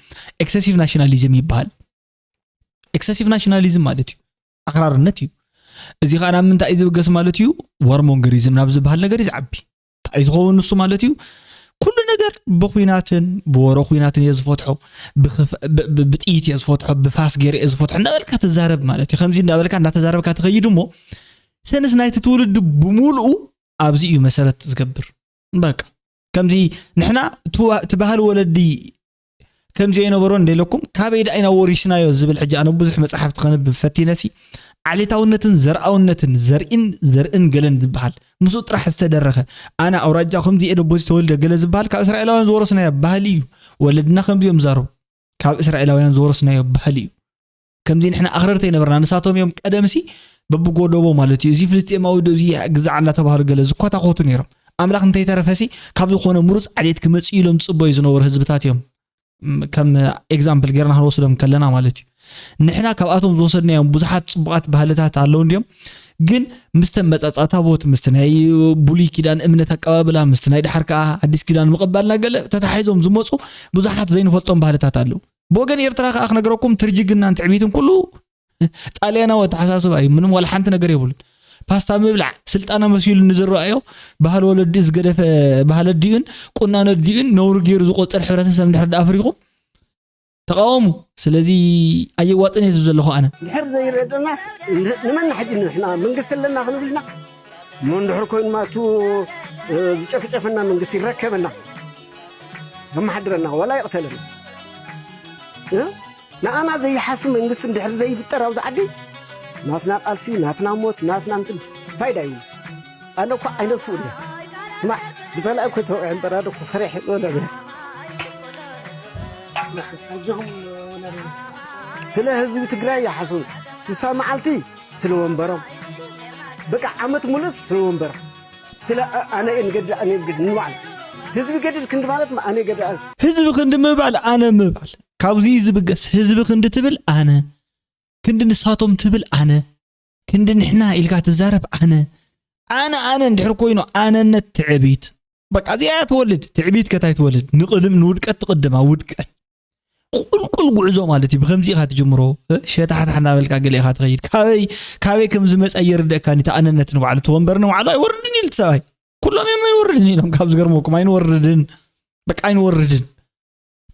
[SPEAKER 3] ኤክሰሲቭ ናሽናሊዝም ይባሃል ኤክሰሲቭ ናሽናሊዝም ማለት እዩ ኣኽራርነት እዩ እዚ ኻና ምንታይ ዝብገስ ማለት እዩ ወርሞንገሪዝም ናብ ዝበሃል ነገር ይዝዓቢ ታይ ዝኸውን ንሱ ማለት እዩ كل ነገር بخويناتن بورو خويناتن يزفوتحو بطيت يزفوتحو بفاس غير يزفوتحو نابلكا تزارب مالتي خمزي نابلكا نتزاربكا تخيدمو سنس نايت تولد بمولو ابزي مسرت تزكبر بقى كمزي نحنا تبهل ولدي كمزي ينبرو نديلكم كابيد اينا وريشنايو زبل حجه انا بزح مصحف تخنب فتينسي عليتاونتن زرعونتن زرئن قلن زبحال مسو طرح استدرخه انا اوراجا خمدي ادو بوز تولد قل زبحال كاب اسرائيلاوያን زورسنا يبهاليو ولدنا خمدي يمزارو كاب اسرائيلاوያን زورسنا يبهاليو كمزي نحنا اخررتي نبرنا نساتهم يوم قدمسي ببغودوبو مالتي زي فلسطيماوي دوزي غزعنا تبهال قل زكوتا خوتو نيرم املاك انتي ترفسي كاب زخونه مروص عليت كمصيلهم صبوي زنور حزبتاتهم كم اكزامبل غيرنا هنوصلهم كلنا مالتي نحنا كباتهم زوسدنا يوم بزحات صبقات بهالتات አለው እንዲም ግን مستمصصاتا ቦት مستناي بولي كيدان امنه تقابلا مستناي دحركا اديس كيدان مقبلنا ገለ ተታحيزهم ዝመጹ بزحات ዘይንፈልጦም ባህልታት አለው بوغن ኤርትራ ካخ ነገረኩም ትርጅግና እንትዕቢትን ኩሉ ጣሊያና ወተሐሳስብ አይ ምንም ወላ ሓንተ ነገር ይብሉ ፓስታ መብላዕ ስልጣና መስይሉ ንዝራአዮ ባህል ወለድ ዝገደፈ ባህል ዲን ቁናነ ዲን ነውር ገይሩ ዝቆጽር ሕብረተሰብ እንድሕር አፍሪኩም تقاوموا سلازي اي وطن يزب زلخو انا
[SPEAKER 9] الحر زي الناس نمن حد احنا منقست لنا خلونا من دحر كوين ماتو زጨፍጨፍنا منقست يركبنا ما حدرنا ولا يقتلنا انا زي حاسم منقست اندحر زي فطر او عدي ناتنا قالسي ناتنا موت ناتنا انت فايده انا كو عين سوريا اسمع بزلا كنت عندنا صريح ولا سلا هزب تግራይ يحسن سسمعلتي سلا ومبرم بقى عمت ملص سلا ومبر سلا انا انقد انا انقد نوعل هزب قدد كنت مالت ما انا قد
[SPEAKER 3] هزب كنت مبال انا مبال كابزي زبقس هزب كنت تبل انا كنت نساتهم تبل انا كنت نحنا الكا تزارب انا ندحر كوينو انا نتعبيت بقى زي تولد تعبيت كتاي تولد نقدم نودقت تقدم ودقت كل غعزو مالتي بخمزي خات جمرو شتحت حنا ملكا قلي خات غير كاوي كم زمص اير دكاني تاننت نو على تونبرنا وعلى يوردني لتساي كلهم يمن يوردني لهم كابز غرموكم اين وردن بقى اين وردن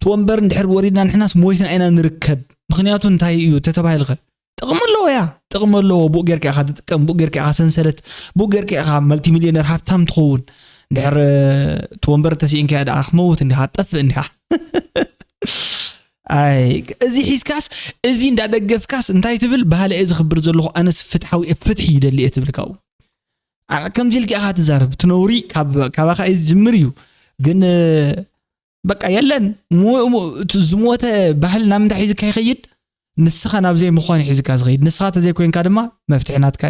[SPEAKER 3] تونبر ندحر ورينا نحناس مويتنا اينا نركب مخنياتو انتي يو تتبايلغ تقم له بو غيركا خات تقم بو غيركا سنسلت بو غيركا ملتي مليونير هاتام تخون دحر تونبر تسين كاد اخموت اندي هاطف اندي اي ازي حيسكاس ازي ندادغفكاس انتي تبل بحال از خبر زلخو انس فتحوي فتحي يدلي تبلكاو انا كم جيلك اخا تزارب تنوري كابا خايز جمريو ግን በቃ የለን ዝሞተ ባህልና ምን ተحيزك ይخيد ንስኻ ናብ ዘይ ምዃን ይحيزك ዝخيد ንስኻ ተዘይ ኮይንካ ድማ መፍትሕናትካ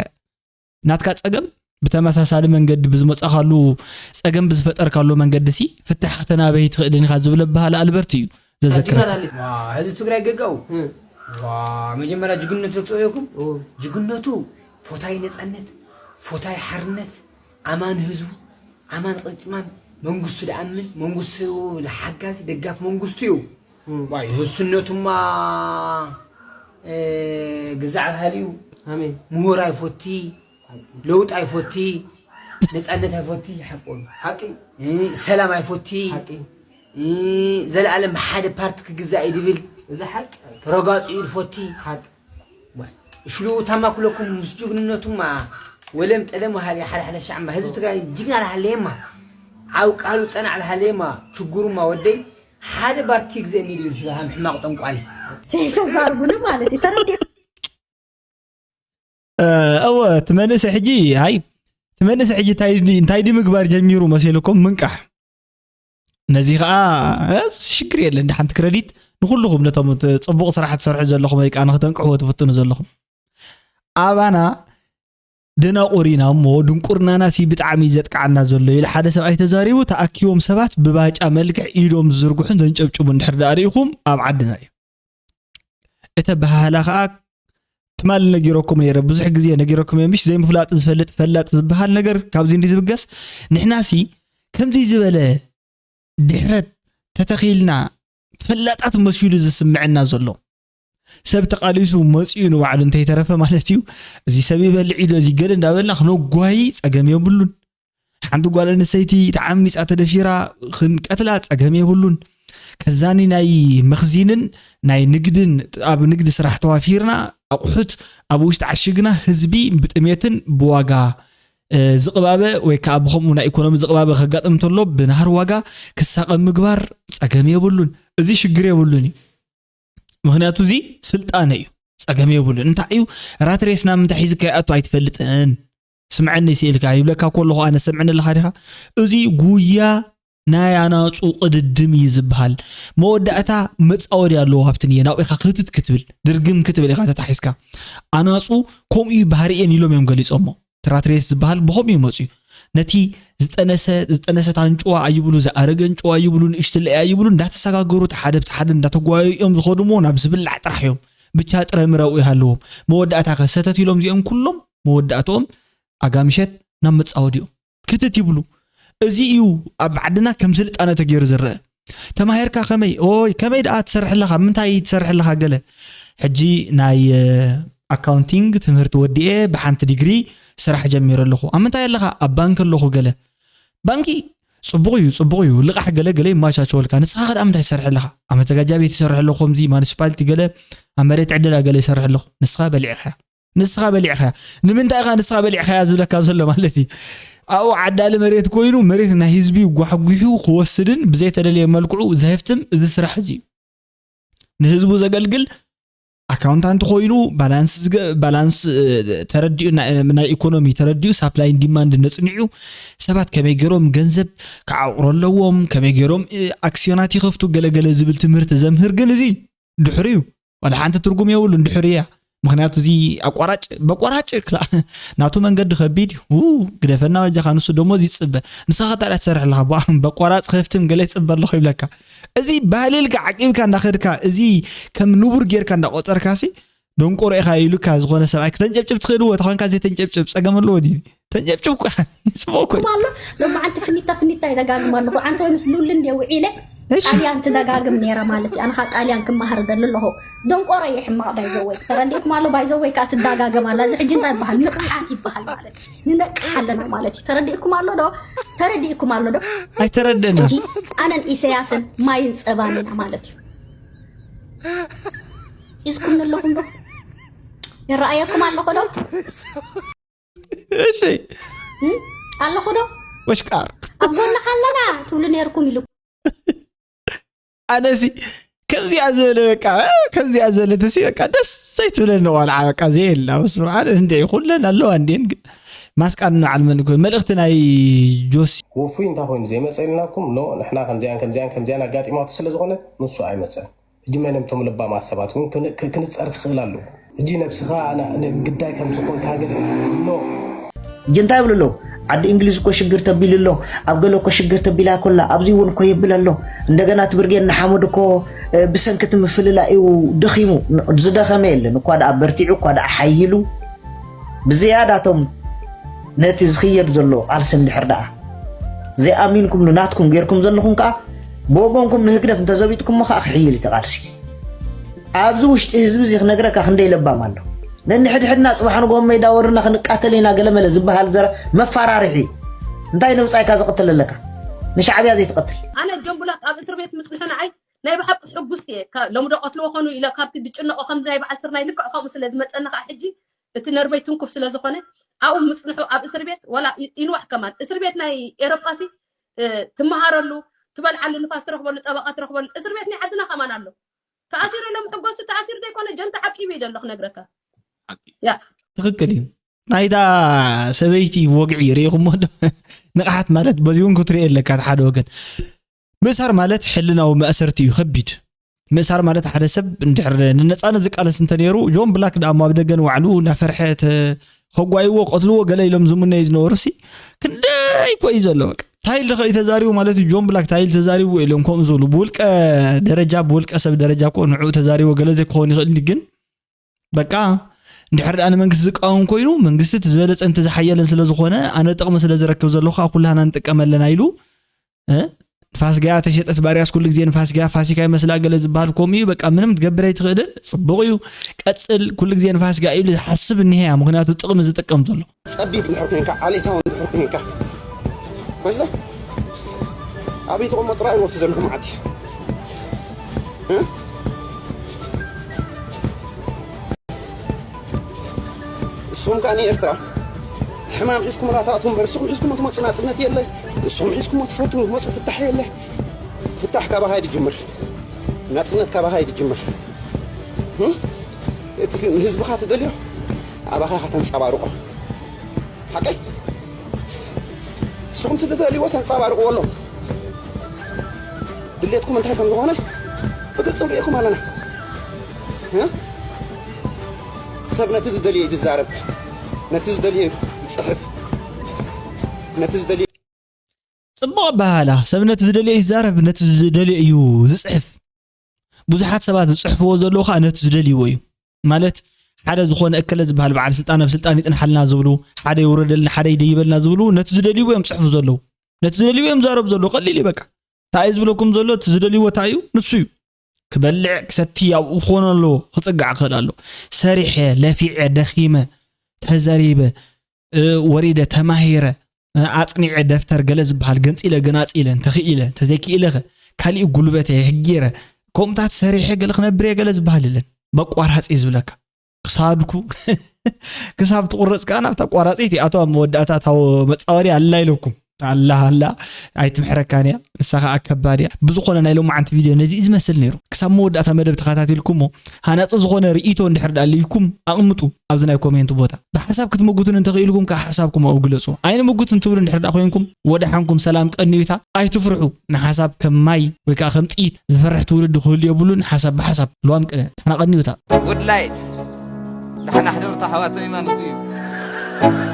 [SPEAKER 3] ጸገም بتمساسال መንገድ ብዝመጻኻሉ ጸገም ብዝፈጠርካሉ መንገድሲ ፍትሕተና በይት خدني خازبل بحال አልበርት እዩ ዘዘክራት
[SPEAKER 4] هذه ትግራይ ገጋው መጀመሪያ ጅግነቱ ተጽዮኩም ጅግነቱ ፎታይ ነጻነት ፎታይ حርነት አማን ህዝቡ አማን ቅጽማን መንግስቱ ደአምን መንግስቱ ለሐጋዝ ደጋፍ መንግስቱ እዩ ዋይ ህስነቱማ ግዛዕ ሃሊዩ አሜን ምሁር አይፎቲ ለውጥ አይፎቲ ነጻነት አይፎቲ حقي ሰላም አይፎቲ حقي زلعلم حد بارت كجزاء يدبل إذا حق رجاء يفوتي حق شلو تما كلكم مسجونتهم مع ولم تلموا هالي حلا شعب ما هذو ترى جينا على هاليما عاو قالوا سنة على هاليما شجروا ما ودي حد بارت كجزاء يدبل شو هم حماق تنقو عليه
[SPEAKER 1] سيف زاربنا مالتي ترى
[SPEAKER 2] تمنس حجي هاي تمنس حجي تايدي مقبار جميرو مسيلكم منقح نزيغا شكري يلا عند حنت كريديت نخلهم نتم تصبغ صراحه تسرح زلكم هيك انا تنقحوا تفتنوا زلكم ابانا دنا قرينا مو دنقرنا سي بطعمي زتقعنا زلو الى حدا سبعي تزاريبو تاكيوم سبات بباጫ ملكع ايدوم زرغحون زنጨብጭቡ እንድሕር ዳሪኹም ኣብ ዓድና እዩ እተ ባህላ ከዓ ትማል ነጊሮኩም ነይረ ብዙሕ ግዜ ነጊሮኩም የምሽ ዘይ ምፍላጥ ዝፈልጥ ፈላጥ ዝበሃል ነገር ካብዚ እንዲ ዝብገስ ንሕናሲ ከምዚ ዝበለ ድሕረት ተተኺልና ፈላጣት መስዩሉ ዝስምዕና ዘሎ ሰብ ተቃሊሱ መጽኡ ነው ባዕሉ እንተ ይተረፈ ማለት እዩ እዚ ሰብ ይበልዕ ኢዶ እዚ ገለ እንዳበልና ክነጓይ ጸገም የብሉን ሓንቲ ጓል አንስተይቲ ተዓሚጻ ተደፊራ ክንቀትላ ጸገም የብሉን ከዛኒ ናይ መኽዚንን ናይ ንግድን ኣብ ንግድ ስራሕ ተዋፊርና ኣቁሑት ኣብ ውሽጢ ዓሽግና ህዝቢ ብጥሜትን ብዋጋ ዝቕባበ ወይ ከዓ ብኸምኡ ናይ ኢኮኖሚ ዝቕባበ ከጋጥም ተሎ ብናሃር ዋጋ ክሳቀም ምግባር ጸገም የብሉን እዚ ሽግር የብሉን ምክንያቱ እዚ ስልጣን እዩ ጸገም የብሉን እንታይ እዩ ራትሬስና ምንታይ ሒዝካ ኣቱ ኣይትፈልጥን ስምዐኒ ሲልካ ይብለካ ኮለኹ ኣነ ስምዐኒ ለኻ ዲኻ እዚ ጉያ ናይ ኣናፁ ቅድድም ይዝብሃል መወዳእታ መጻወድ ያለው ሃብትን የናውኢኻ ክትት ክትብል ድርግም ክትብል ኢኻ ተታሒስካ ኣናፁ ከምኡ ባህሪኤን ኢሎም እዮም ገሊጾሞ ትራትሬስ ዝበሃል ብኸምኡ ይመጽኡ ነቲ ዝጠነሰ ታንጭዋ አይብሉ ዘአረገ እንጭዋ አይብሉ ንእሽትለ አይብሉ እንዳተሰጋገሩ ተሓደብት ሓደ እንዳተጓዩኦም ዝኸዱሞ ናብ ዝብላዕ ጥራሕዮም ብቻ ጥረ ምራው ይሃለዎም መወዳእታ ከሰተት ኢሎም ዚኦም ኩሎም መወዳእቶም ኣጋምሸት ናብ መጻወዲኦም ክትት ይብሉ እዚ እዩ ኣብ ዓድና ከም ስልጣነ ተገይሩ ዝረአ ተማሂርካ ከመይ ኦይ ከመይ ዳ ትሰርሕ ለኻ ምንታይ ትሰርሕ ለኻ ገለ ሕጂ ናይ ኣካውንቲንግ ትምህርት ወዲኤ ብሓንቲ ዲግሪ ስራሕ ጀሚረ ኣለኹ ኣምንታይ ኣለኻ ኣብ ባንክ ኣለኹ ገለ ባንኪ ጽቡቕ እዩ ልቃሕ ገለ ገለ ማሻቸወልካ ንስኻ ከዳ ምንታይ ትሰርሕ ኣለኻ ኣብ መዘጋጃ ቤት ትሰርሕ ኣለኹ ከምዚ ማኒሲፓሊቲ ገለ ኣብ መሬት ዕድላ ገለ ይሰርሕ ኣለኹ ንስኻ በሊዕኻ ንምንታይ ኢኻ ንስኻ በሊዕኻ ዝብለካ ዘሎ ማለት እዩ ኣው ዓዳለ መሬት ኮይኑ መሬት ናይ ህዝቢ ጓሕጉሑ ክወስድን ብዘይ ተደልየ መልክዑ ዘህፍትም እዚ ስራሕ እዚ ንህዝቡ ዘገልግል አካውንታንት ኮይኑ ባላንስ ተረዲኡ ናይ ኢኮኖሚ ተረዲኡ ሳፕላይ ዲማንድ ነጽንዑ ሰባት ከመይ ገሮም ገንዘብ ከዓቁረለዎም ከመይ ገሮም አክሲዮናት ይኸፍቱ ገለገለ ዝብል ትምህርት ዘምህር ግን እዚ ድሕሪዩ ወላ ሓንቲ ትርጉም የብሉ ድሕሪያ ምክንያቱ እዚ አቋራጭ በቋራጭ ናቱ መንገድ ከቢድ ግደፈና ወጀኻ ንሱ ደሞ ይጽበ ንስኻ ታዲያ ትሰርሕ ለኻ በቋራጭ ከፍትም ገለ ይጽበ ኣለኹ ይብለካ እዚ ባህልልካ ዓቂብካ እንዳኸድካ እዚ ከም ንቡር ጌርካ እንዳቆፀርካሲ ደንቆሮ ኢኻ ኢሉካ ዝኾነ ሰብኣይ ከተንጨብጭብ ትኽእልዎ ተኾንካ ዘይተንጨብጭብ ጸገም ኣለዎ ዲ ተንጨብጭብ እኮ ይስሞኮ
[SPEAKER 1] ማለ ደሞ ዓንቲ ፍኒታ ይደጋግም ኣለኹ ዓንቲ ወይ ምስ ሉልን የውዒለ ጣልያን ትደጋግም ነራ ማለት ኣነ ኻ ጣልያን ክማህር ደለለኹ ደንቆሮ ይሕማቕ ባይዘወይ ተረንዴት ማለ ባይዘወይ ካ ትደጋግም ኣላ እዚ ሕጂ እንታይ ይበሃል ንቕሓት ይበሃል ማለት ንነቅሕ ኣለና ማለት ተረዲእኩም ኣሎ ዶ
[SPEAKER 2] ኣይተረደና
[SPEAKER 1] ኣነን ኢሳያስን ማይን ጸባንና ማለት እዩ ይስኩም ኣለኹም ዶ ይረኣየኩም ኣለኹ ዶ
[SPEAKER 2] እሺ
[SPEAKER 1] ኣለኹ ዶ
[SPEAKER 2] ወሽቃር
[SPEAKER 1] ኣብ ጎንኻ ኣለና ትብሉ ነርኩም ኢሉ
[SPEAKER 2] أنا سي كم زي أزول بقى كم زي أزول تسي بقى دس سيتولن ولا بقى زي لا بسرعة عندي يقول لنا لو عندين ماسك أنا علمنا كل ملختنا جوسي
[SPEAKER 6] وفين تاخون زي ما سألناكم لو نحن كم زيان قاعد ما تصل زغنا نص أي مثلا جينا نمتم لبا مع السبات ممكن كنت أرخ خلاله جينا بسخاء أنا قداي كم سخون كاجر لو
[SPEAKER 11] جنتا يقول له عد إنجليز كو شجر تبيل له أبغى كو شجر تبيلها كلها أبزيون كو يبيل له عندنا تبرجين نحمد كو بسن كتم فللا إيو دخيمو زدا خميل نقعد أبرتيعو قعد أحيلو بزياداتهم نتزخير زلو على سن الحردة زي أمينكم ناتكم غيركم زلهم كا بوبونكم نهجرف انتزابيتكم ما أخيلي تقارسي أبزوش تهزوز يخنقرك أخندي لبا مالو لأن حد صباحنا قوم ما يدورنا قاتلينا قلم لزبها الزرع ما فرارحي انتي نوصاي كذا قتل لك نشعبي هذه تقتل
[SPEAKER 1] انا جنبلات اب اسر بيت مسلحنا عي ناي بحق حبستي لو مدو قتلو خونو الى كابت دجنو خم ناي بعسرنا يلك خم سلاز مصنخ حجي تنربي تنكف سلاز خونه او مسلحو اب اسر بيت ولا ينوح كمان اسر بيت ناي ايروباسي تمهارلو تبلعل نفاس ترخبل طبقات ترخبل اسر بيت ني عدنا كمان الله تاثير لهم حبستو تاثير ده يكون جنت حقي بيدلخ نغرك يا
[SPEAKER 2] تخكلي
[SPEAKER 3] ናይዳ ሰበይቲ ወግዒ ሪኢኹም ሞ ንቕሓት ማለት በዚውን ክትሪኦ ኣለካ ሓደ ወገን ምእሳር ማለት ሕልናዊ መእሰርቲ እዩ ከቢድ ምእሳር ማለት ሓደ ሰብ እንድሕር ንነፃነት ዝቃለስ እንተነይሩ ጆን ብላክ ዳሞ ኣብ ደገን ዋዕሉ ናፈርሐት ከጓይዎ ቀትልዎ ገለ ኢሎም ዝሙነ ዝነበሩሲ ክንደይ ኮይ ዘሎ በቃ ታይል ለኸ ተዛሪቡ ማለት ጆን ብላክ ታይል ተዛሪቡ ኢሎም ከም ዝብሉ ብውልቀ ደረጃ ብውልቀ ሰብ ደረጃ ኮ ንዑ ተዛሪቡ ገለ ዘይኮን ይኽእል ግን በቃ እንድሕር ኣነ መንግስቲ ዝቃወም ኮይኑ መንግስቲ ዝበለፀ እንተ ዝሓየለን ስለ ዝኾነ ኣነ ጥቕሚ ስለ ዝረክብ ዘለኹ ኩላና ንጥቀመለና ኢሉ ንፋስ ገያ ተሸጠት ባርያስ ኩሉ ግዜ ንፋስ ገያ ፋሲካ ይመስላ ገለ ዝበሃል ከምኡ በቃ ምንም ትገብር ኣይትኽእልን ጽቡቕ እዩ ቀጽል ኩሉ ግዜ ንፋስ ገያ ኢሉ ዝሓስብ እኒሄያ ምክንያቱ ጥቕሚ ዝጥቀም ዘሎ
[SPEAKER 9] ጸቢብ ንድሕር ኮንካ ዓሌታውን ንድሕር ኮንካ መስለ ኣበይ ተቐመጡ ራእይ ወቅቱ ዘለኹም ዓዲ እሱም ከኣኒ ኤርትራ ሕማም ሒዝኩም ራታኣቱም በርስኩም ሒዝኩም ትመፁ ናፅነት የለ እሱም ሒዝኩም ትፈቱ መፁ ፍታሕ የለ ፍታሕ ካብ ሃይድ ይጅምር ናፅነት ካብ ሃይድ ይጅምር እቲ ህዝብኻ ትደልዮ ኣባኻ ከተንፀባርቆ ሓቀይ እሱም ትደልይዎ ተንፀባርቅዎ ኣሎ ድሌትኩም እንታይ ከም ዝኾነ ብግልፂ ንሪኢኩም ኣለና ሰብ ነቲ ዝደልዮ ይዛረብ ነቲ ዝደልዮ ዝፅሕፍ ነቲ ዝደልዮ
[SPEAKER 3] ጽቡቕ ኣባሃላ ሰብ ነቲ ዝደልዮ ይዛረብ ነቲ ዝደልዮ እዩ ዝፅሕፍ ብዙሓት ሰባት ዝፅሕፍዎ ዘለዉ ከዓ ነቲ ዝደልይዎ እዩ ማለት ሓደ ዝኾነ እከለ ዝበሃል በዓል ስልጣን ኣብ ስልጣን ይፅንሓልና ዝብሉ ሓደ ይውረደልና ሓደ ይደይበልና ዝብሉ ነቲ ዝደልይዎ እዮም ፅሕፉ ዘለዉ ነቲ ዝደልይዎ እዮም ዛረብ ዘለዉ ቀሊል በቃ እንታይ ዝብለኩም ዘሎ እቲ ዝደልይዎ እንታይ እዩ ንሱ እዩ ክበልዕ ክሰቲ ኣብኡ ክኾነ ኣለዎ ክፅጋዕ ክኽእል ኣሎ ሰሪሐ ለፊዐ ደኺመ ተዘሪበ ወሪደ ተማሂረ ኣፅኒዐ ደፍተር ገለ ዝበሃል ገንፂለ ገናፂለ እንተኽኢለ እንተዘይክኢለኸ ካሊእ ጉልበተ ሕጊረ ከምታት ሰሪሐ ገለ ክነብር ገለ ዝበሃል የለን በቋራፂ ዝብለካ ክሳድኩ ክሳብ ትቁረፅ ከዓ ናብታ ቋራፂት ኣቶ ኣብ መወዳእታ ታው መፃወሪ ኣላ ኢለኩም ኣላ ኣይትምሕረካንያ ንሳ ከዓ ከባድ እያ ብዝኾነ ናይ ሎማዓንቲ ቪድዮ ነዚ ዝመስል ነይሩ ክሳብ መወዳእታ መደብ ተኸታተልኩሞ ሃናፂ ዝኾነ ርእይቶ እንድሕር ዳልይኩም ኣቕምጡ ኣብዚ ናይ ኮሜንት ቦታ ብሓሳብ ክትምጉቱን እንተኽኢልኩም ከዓ ሓሳብኩም ኣብግለፁ ኣይነ ምጉት እንትብሉ እንድሕር ዳ ኮይንኩም ወዳሓንኩም ሰላም ቀኒዩታ ኣይትፍርሑ ንሓሳብ ከም ማይ ወይ ከዓ ከም ጥይት ዝፈርሕ ትውልድ ክህሉ የብሉን ሓሳብ ብሓሳብ ልዋም ቅነ ንሕና ቀኒዩታ
[SPEAKER 12] ውድላይት ንሕና ሕደርታ ሓዋት ኢማንስቱ እዩ